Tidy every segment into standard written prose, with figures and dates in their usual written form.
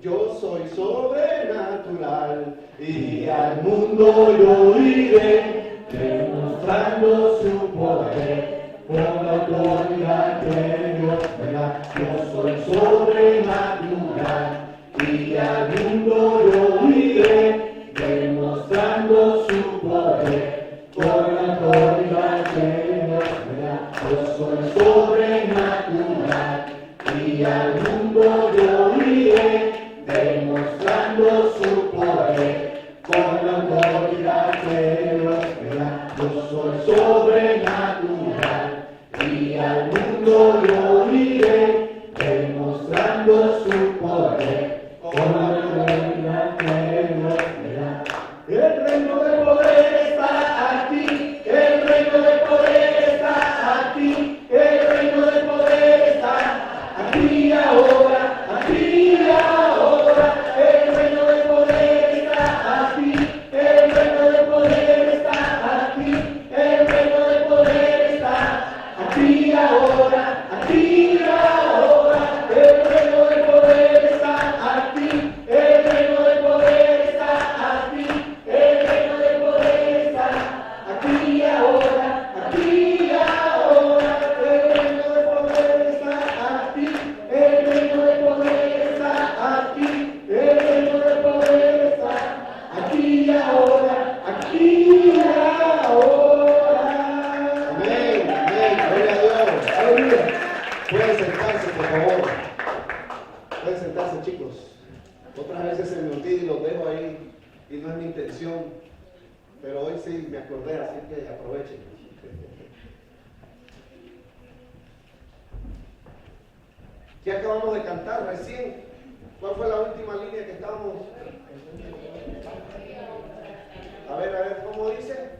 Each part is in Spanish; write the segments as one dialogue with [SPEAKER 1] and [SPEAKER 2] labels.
[SPEAKER 1] Yo soy sobrenatural y al mundo yo iré demostrando su poder por la autoridad que Dios me da. Yo soy sobrenatural y al mundo yo iré demostrando su poder por la autoridad que Dios me da. Yo soy sobrenatural y al mundo yo iré demostrando su poder con la autoridad que Dios me da. Yo soy sobrenatural y al mundo yo iré demostrando su poder con la autoridad que Dios me da. El reino del poder está aquí, el reino del poder está aquí, el reino del poder está aquí ahora, aquí ahora. El reino del poder está aquí, el reino del poder está aquí, el reino del poder está aquí ahora, aquí ahora. El reino del poder está aquí, el reino del poder está aquí, el reino del poder está aquí ahora, aquí ahora. El reino del poder está aquí, el reino del poder está aquí, el reino del poder está aquí ahora, aquí ahora. Amén, amén, gloria a Dios, aleluya. Pueden sentarse, por favor. Pueden sentarse, chicos. Otras veces se me olvida y los dejo ahí y no es mi intención, pero hoy sí me acordé, así que aprovechen. ¿Qué acabamos de cantar recién? ¿Cuál fue la última línea que estábamos? A ver, ¿cómo dice?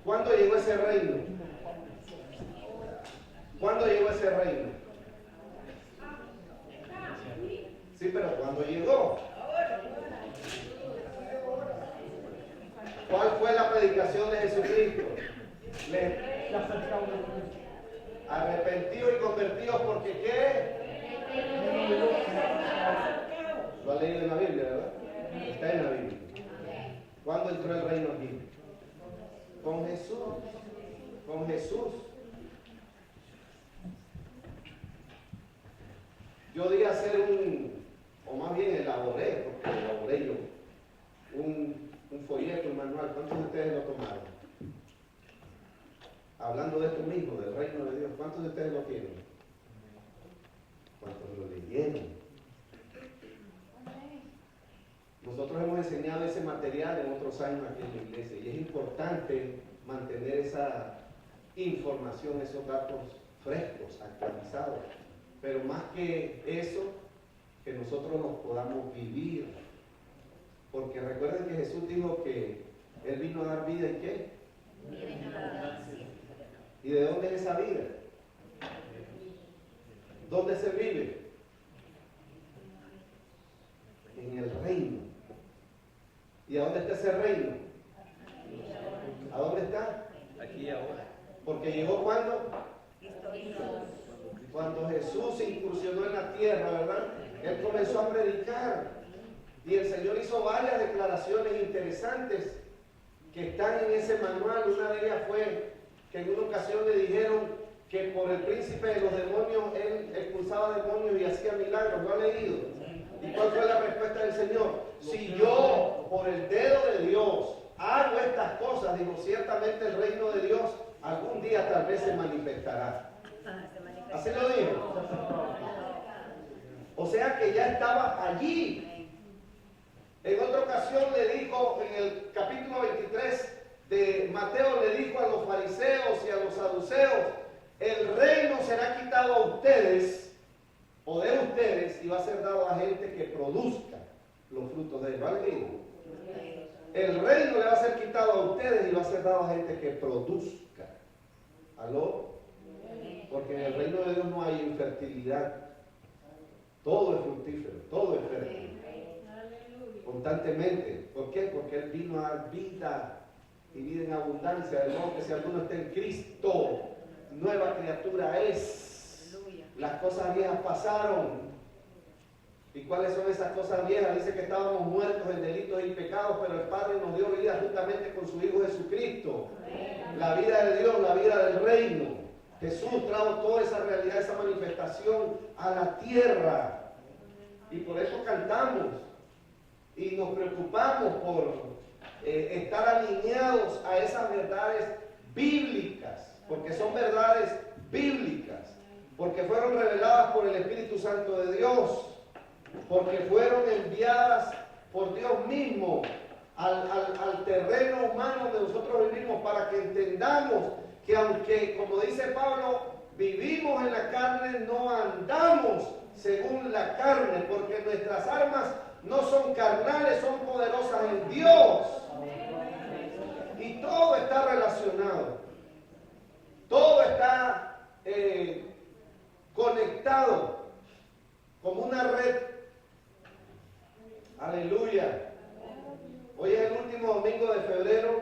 [SPEAKER 1] ¿Cuándo llegó ese reino? ¿Cuándo llegó ese reino? Sí, pero ¿cuándo llegó? ¿Cuál fue la predicación de Jesucristo? Arrepentidos y convertidos porque ¿qué? Lo ha leído en la Biblia, ¿verdad? Está en la Biblia. ¿Cuándo entró el reino aquí? Con Jesús. Con Jesús. Yo di a hacer o más bien elaboré, porque elaboré yo, un folleto, un manual. ¿Cuántos de ustedes lo tomaron? Hablando de esto mismo, del reino de Dios, ¿cuántos de ustedes lo tienen? ¿Cuántos lo leyeron? Nosotros hemos enseñado ese material en otros años aquí en la iglesia y es importante mantener esa información, esos datos frescos, actualizados, pero más que eso, que nosotros los podamos vivir, porque recuerden que Jesús dijo que Él vino a dar vida, ¿y qué? Vida en abundancia. ¿Y de dónde es esa vida? ¿Dónde se vive? En el reino. ¿Y a dónde está ese reino? ¿A dónde está?
[SPEAKER 2] Aquí y ahora.
[SPEAKER 1] Porque llegó cuando Jesús incursionó en la tierra, ¿verdad? Él comenzó a predicar y el Señor hizo varias declaraciones interesantes que están en ese manual. Una de ellas fue que en una ocasión le dijeron que por el príncipe de los demonios él expulsaba demonios y hacía milagros. ¿Lo ha leído? ¿Y cuál fue la respuesta del Señor? Si yo por el dedo de Dios hago estas cosas, digo, ciertamente el reino de Dios algún día tal vez se manifestará. Así lo dijo. O sea que ya estaba allí. En otra ocasión le dijo, en el capítulo 23 de Mateo, le dijo a los fariseos y a los saduceos: el reino será quitado a ustedes, o de ustedes, y va a ser dado a gente que produzca los frutos de él. ¿Vale? El reino le va a ser quitado a ustedes y va a ser dado a gente que produzca. ¿Aló? Porque en el reino de Dios no hay infertilidad. Todo es fructífero, todo es fértil. Constantemente. ¿Por qué? Porque Él vino a dar vida y vida en abundancia. De modo que si alguno está en Cristo, nueva criatura es. Las cosas viejas pasaron. ¿Y cuáles son esas cosas viejas? Dice que estábamos muertos en delitos y pecados, pero el Padre nos dio vida juntamente con su Hijo Jesucristo. La vida de Dios, la vida del reino. Jesús trajo toda esa realidad, esa manifestación a la tierra. Y por eso cantamos. Y nos preocupamos por estar alineados a esas verdades bíblicas. Porque son verdades bíblicas. Porque fueron reveladas por el Espíritu Santo de Dios. Porque fueron enviadas por Dios mismo al terreno humano donde nosotros vivimos, para que entendamos que aunque, como dice Pablo, vivimos en la carne, no andamos según la carne, porque nuestras armas no son carnales, son poderosas en Dios. Y todo está relacionado, todo está conectado como una red. Aleluya. Hoy es el último domingo de febrero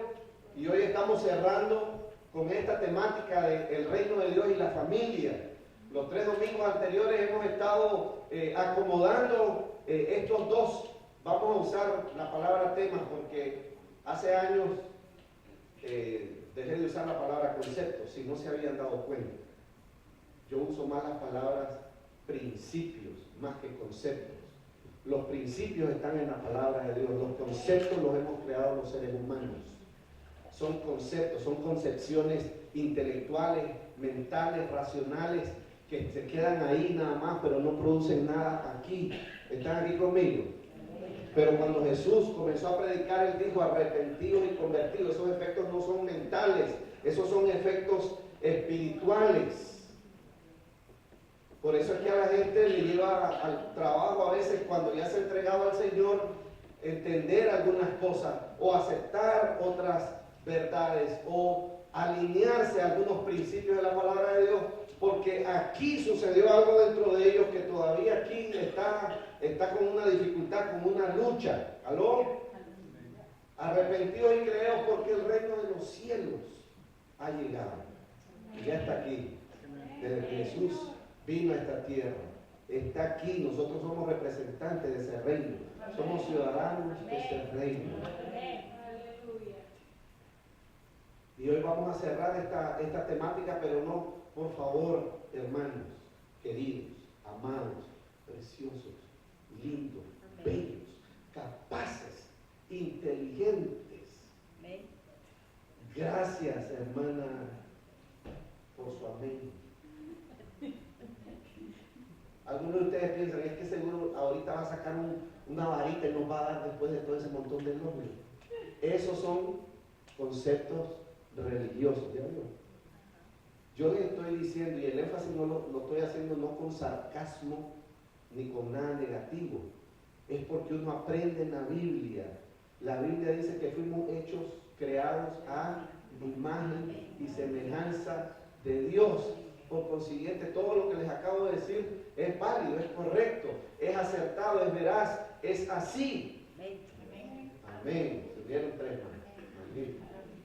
[SPEAKER 1] y hoy estamos cerrando con esta temática del reino de Dios y la familia. Los 3 domingos anteriores hemos estado acomodando estos dos. Vamos a usar la palabra tema porque hace años dejé de usar la palabra concepto, si no se habían dado cuenta. Yo uso más las palabras principios más que conceptos. Los principios están en la palabra de Dios, los conceptos los hemos creado los seres humanos. Son conceptos, son concepciones intelectuales, mentales, racionales, que se quedan ahí nada más, pero no producen nada aquí. ¿Están aquí conmigo? Pero cuando Jesús comenzó a predicar, Él dijo arrepentidos y convertidos. Esos efectos no son mentales, esos son efectos espirituales. Por eso es que a la gente le lleva al trabajo a veces, cuando ya se ha entregado al Señor, entender algunas cosas o aceptar otras verdades o alinearse a algunos principios de la palabra de Dios, porque aquí sucedió algo dentro de ellos que todavía aquí está con una dificultad, con una lucha. ¿Aló? Arrepentidos y creemos porque el reino de los cielos ha llegado. Y ya está aquí. Desde que Jesús vino a esta tierra, está aquí. Nosotros somos representantes de ese reino, somos ciudadanos de ese reino. Y hoy vamos a cerrar esta temática, pero no, por favor, hermanos, queridos, amados, preciosos, lindos, bellos, capaces, inteligentes. Gracias, hermana, por su amén. Algunos de ustedes piensan, es que seguro ahorita va a sacar una varita y nos va a dar después de todo ese montón de nombres. Esos son conceptos religiosos, ¿ya vio? Yo les estoy diciendo, y el énfasis no lo estoy haciendo no con sarcasmo ni con nada negativo, es porque uno aprende en la Biblia. La Biblia dice que fuimos hechos, creados a imagen y semejanza de Dios. Por consiguiente, todo lo que les acabo de decir es válido, es correcto, es acertado, es veraz, es así. Amén. Se vieron 3 más. Amén.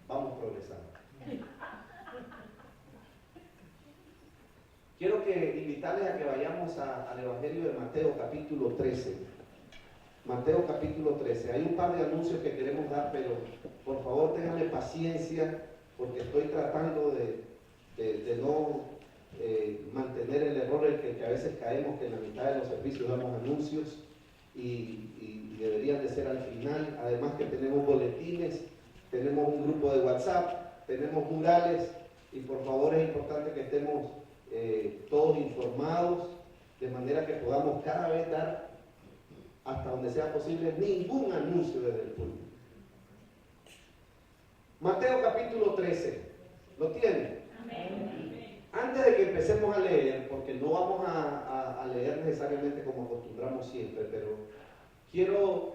[SPEAKER 1] Vamos progresando. Quiero invitarles a que vayamos al Evangelio de Mateo capítulo 13. Mateo capítulo 13. Hay un par de anuncios que queremos dar, pero por favor ténganle paciencia, porque estoy tratando de no mantener el error en que a veces caemos, que en la mitad de los servicios damos anuncios y deberían de ser al final. Además que tenemos boletines, tenemos un grupo de WhatsApp, tenemos murales, y por favor es importante que estemos todos informados, de manera que podamos cada vez dar, hasta donde sea posible, ningún anuncio desde el público. Mateo capítulo 13, ¿lo tienen? Amén. Antes de que empecemos a leer, porque no vamos a leer necesariamente como acostumbramos siempre, pero quiero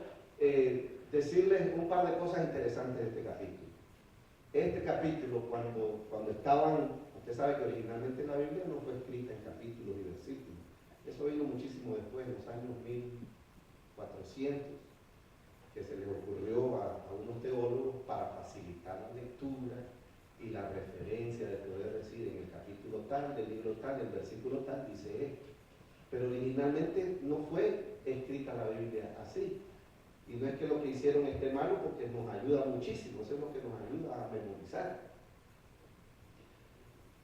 [SPEAKER 1] decirles un par de cosas interesantes de este capítulo. Este capítulo, cuando estaban, usted sabe que originalmente la Biblia no fue escrita en capítulos y versículos. Eso vino muchísimo después, en los años 1400, que se les ocurrió a unos teólogos para facilitar la lectura y la referencia de poder decir en el capítulo tal, del libro tal, el versículo tal, dice esto. Pero originalmente no fue escrita la Biblia así. Y no es que lo que hicieron esté malo, porque nos ayuda muchísimo, eso es lo que nos ayuda a memorizar.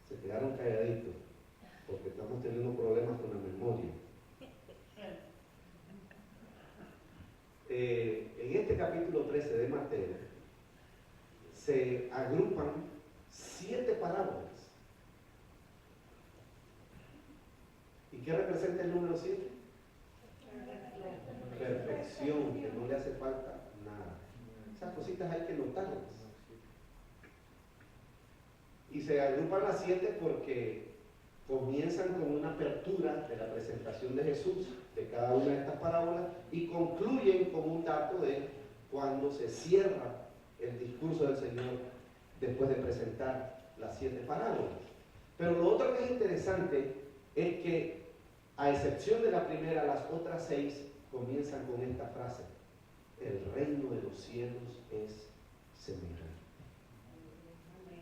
[SPEAKER 1] Se quedaron calladitos, porque estamos teniendo problemas con la memoria. En este capítulo 13 de Mateo se agrupan 7 parábolas. ¿Y qué representa el número 7? Perfección, que no le hace falta nada. Esas cositas hay que notarlas. Y se agrupan las 7 porque comienzan con una apertura de la presentación de Jesús de cada una de estas parábolas y concluyen con un dato de cuando se cierra el discurso del Señor después de presentar las 7 parábolas. Pero lo otro que es interesante es que, a excepción de la primera, las otras 6 comienzan con esta frase: el reino de los cielos es semejante.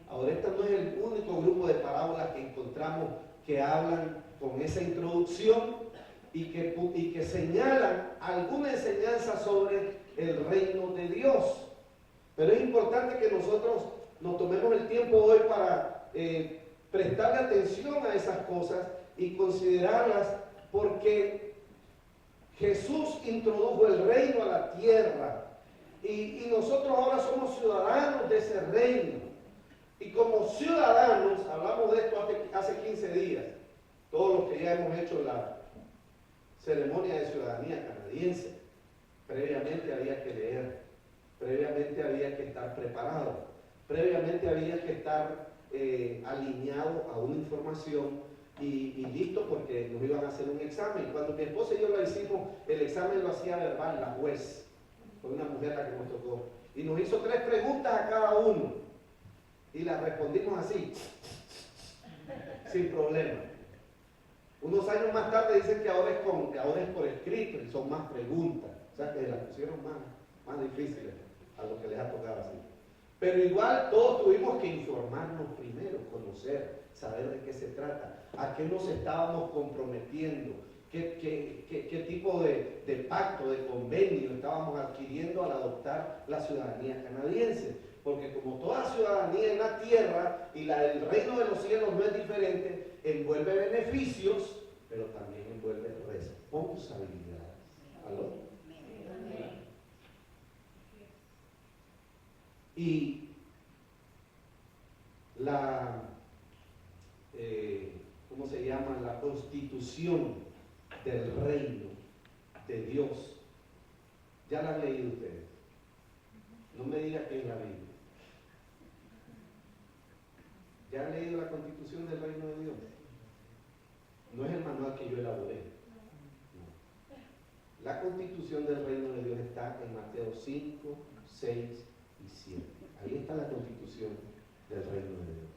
[SPEAKER 1] Ahora, este no es el único grupo de parábolas que encontramos que hablan con esa introducción y que señalan alguna enseñanza sobre el reino de Dios. Pero es importante que nosotros nos tomemos el tiempo hoy para prestarle atención a esas cosas y considerarlas, porque Jesús introdujo el reino a la tierra y nosotros ahora somos ciudadanos de ese reino. Y como ciudadanos, hablamos de esto hace 15 días, todos los que ya hemos hecho la ceremonia de ciudadanía canadiense, previamente había que leer, previamente había que estar preparado, previamente había que estar alineado a una información y listo, porque nos iban a hacer un examen. Cuando mi esposa y yo lo hicimos, el examen lo hacía verbal la juez, fue una mujer la que nos tocó, y nos hizo 3 preguntas a cada uno. Y las respondimos así, sin problema. Unos años más tarde dicen que ahora es por escrito y son más preguntas. O sea que las pusieron más difíciles a los que les ha tocado así. Pero igual todos tuvimos que informarnos primero, conocer, saber de qué se trata, a qué nos estábamos comprometiendo, qué tipo de pacto, de convenio estábamos adquiriendo al adoptar la ciudadanía canadiense. Porque como toda ciudadanía en la tierra y la del reino de los cielos no es diferente, envuelve beneficios, pero también envuelve responsabilidades. ¿Aló? Y la, ¿cómo se llama? La constitución del reino de Dios. ¿Ya la han leído ustedes? No me digan que es la Biblia. ¿Ya han leído la constitución del reino de Dios? No es el manual que yo elaboré. No. La constitución del reino de Dios está en Mateo 5, 6 y 7. Ahí está la constitución del reino de Dios.